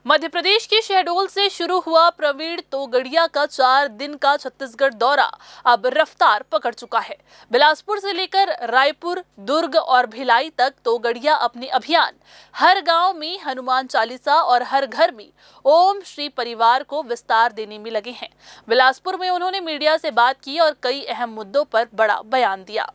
मध्य प्रदेश के शहडोल से शुरू हुआ प्रवीण तोगड़िया का 4 दिन का छत्तीसगढ़ दौरा अब रफ्तार पकड़ चुका है। बिलासपुर से लेकर रायपुर, दुर्ग और भिलाई तक तोगड़िया अपने अभियान हर गांव में हनुमान चालीसा और हर घर में ओम श्री परिवार को विस्तार देने में लगे हैं। बिलासपुर में उन्होंने मीडिया से बात की और कई अहम मुद्दों पर बड़ा बयान दिया।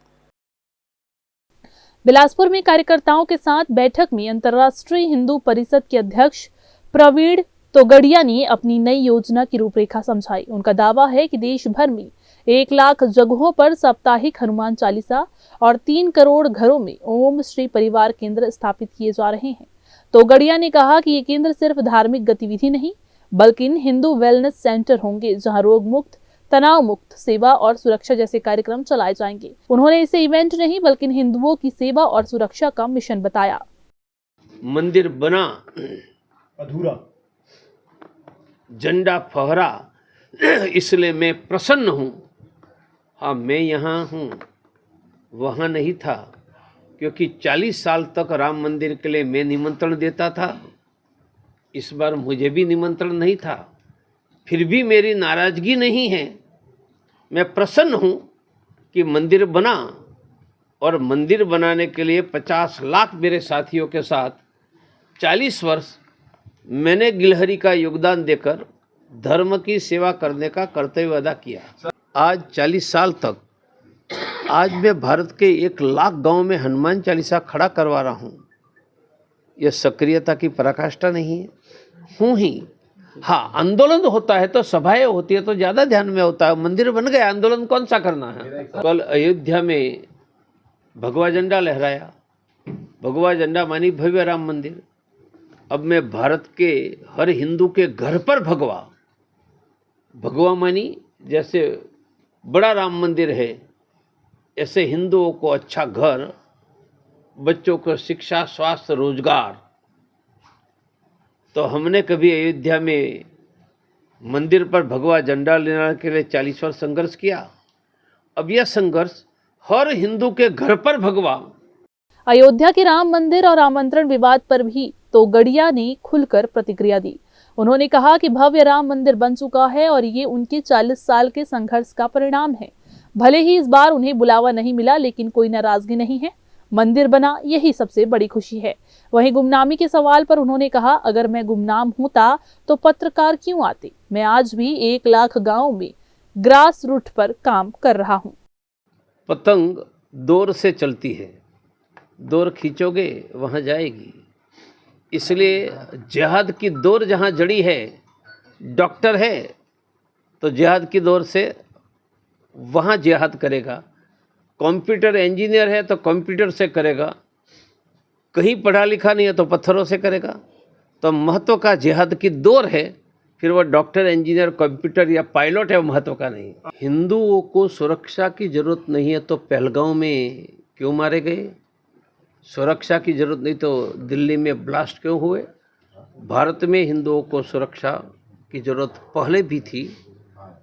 बिलासपुर में कार्यकर्ताओं के साथ बैठक में अंतर्राष्ट्रीय हिंदू परिषद के अध्यक्ष प्रवीण तोगड़िया ने अपनी नई योजना की रूपरेखा समझाई। उनका दावा है कि देश भर में 1 लाख जगहों पर साप्ताहिक हनुमान चालीसा और 3 करोड़ घरों में ओम श्री परिवार केंद्र स्थापित किए जा रहे हैं। तोगड़िया ने कहा कि ये केंद्र सिर्फ धार्मिक गतिविधि नहीं बल्कि हिंदू वेलनेस सेंटर होंगे, जहां रोग मुक्त, तनाव मुक्त सेवा और सुरक्षा जैसे कार्यक्रम चलाए जाएंगे। उन्होंने इसे इवेंट नहीं बल्कि हिंदुओं की सेवा और सुरक्षा का मिशन बताया। मंदिर बना, अधूरा, झंडा फहरा, इसलिए मैं प्रसन्न हूँ। हाँ, मैं यहाँ हूँ, वहाँ नहीं था, क्योंकि 40 साल तक राम मंदिर के लिए मैं निमंत्रण देता था। इस बार मुझे भी निमंत्रण नहीं था, फिर भी मेरी नाराज़गी नहीं है। मैं प्रसन्न हूँ कि मंदिर बना और मंदिर बनाने के लिए 50 लाख मेरे साथियों के साथ 40 वर्ष मैंने गिलहरी का योगदान देकर धर्म की सेवा करने का कर्तव्य अदा किया। आज 40 साल तक आज मैं भारत के 1 लाख गांव में हनुमान चालीसा खड़ा करवा रहा हूँ। यह सक्रियता की पराकाष्ठा नहीं है, हूँ ही। हाँ, आंदोलन होता है तो सभाएं होती है तो ज़्यादा ध्यान में होता है। मंदिर बन गया, आंदोलन कौन सा करना है। कल अयोध्या में भगवा झंडा लहराया, भगवा झंडा मानी भव्य राम मंदिर। अब मैं भारत के हर हिंदू के घर पर भगवा मानी जैसे बड़ा राम मंदिर है, ऐसे हिंदुओं को अच्छा घर, बच्चों को शिक्षा, स्वास्थ्य, रोजगार। तो हमने कभी अयोध्या में मंदिर पर भगवा झंडा लेने के लिए 40 वर्ष संघर्ष किया। अब यह संघर्ष हर हिंदू के घर पर भगवा। अयोध्या के राम मंदिर और आमंत्रण विवाद पर भी तोगड़िया ने खुलकर प्रतिक्रिया दी। उन्होंने कहा कि भव्य राम मंदिर बन चुका है और ये उनके 40 साल के संघर्ष का परिणाम है। भले ही इस बार उन्हें बुलावा नहीं मिला, लेकिन कोई नाराजगी नहीं है। मंदिर बना, यही सबसे बड़ी खुशी है। वहीं गुमनामी के सवाल पर उन्होंने कहा, अगर मैं गुमनाम होता तो पत्रकार क्यों आते। मैं आज भी 1 लाख गांव में ग्रास रूट पर काम कर रहा हूं। पतंग दौर से चलती है, दौर खींचोगे वहां जाएगी। इसलिए जिहाद की दौर जहां जड़ी है, डॉक्टर है तो जिहाद की दौर से वहां जिहाद करेगा। कंप्यूटर इंजीनियर है तो कंप्यूटर से करेगा। कहीं पढ़ा लिखा नहीं है तो पत्थरों से करेगा। तो महत्व का जिहाद की दौर है, फिर वो डॉक्टर, इंजीनियर, कंप्यूटर या पायलट है, वो महत्व का नहीं। हिंदुओं को सुरक्षा की जरूरत नहीं है तो पहलगांव में क्यों मारे गए। सुरक्षा की जरूरत नहीं तो दिल्ली में ब्लास्ट क्यों हुए। भारत में हिंदुओं को सुरक्षा की जरूरत पहले भी थी,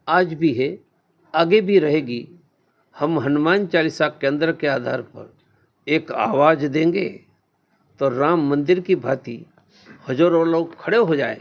आज भी है, आगे भी रहेगी। हम हनुमान चालीसा केंद्र के आधार पर एक आवाज़ देंगे तो राम मंदिर की भांति हजारों लोग खड़े हो जाए।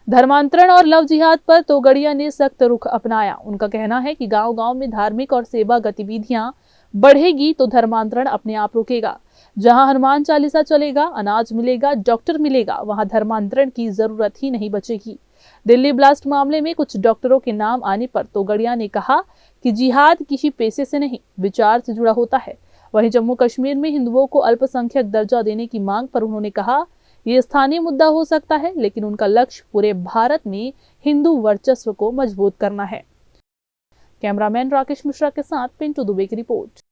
धर्मांतरण और लव जिहाद पर तोगड़िया ने सख्त रुख अपनाया। उनका कहना है कि गांव-गांव में धार्मिक और सेवा गतिविधियां बढ़ेगी तो धर्मांतरण अपने आप रुकेगा। जहां हनुमान चालीसा चलेगा, अनाज मिलेगा, डॉक्टर मिलेगा, वहां धर्मांतरण की जरूरत ही नहीं बचेगी। दिल्ली ब्लास्ट मामले में कुछ डॉक्टरों के नाम आने पर तोगड़िया ने कहा कि जिहाद किसी पेशे से नहीं, विचार से जुड़ा होता है। वहीं जम्मू कश्मीर में हिंदुओं को अल्पसंख्यक दर्जा देने की मांग पर उन्होंने कहा, ये स्थानीय मुद्दा हो सकता है, लेकिन उनका लक्ष्य पूरे भारत में हिंदू वर्चस्व को मजबूत करना है। कैमरामैन राकेश मिश्रा के साथ पिंटू दुबे की रिपोर्ट।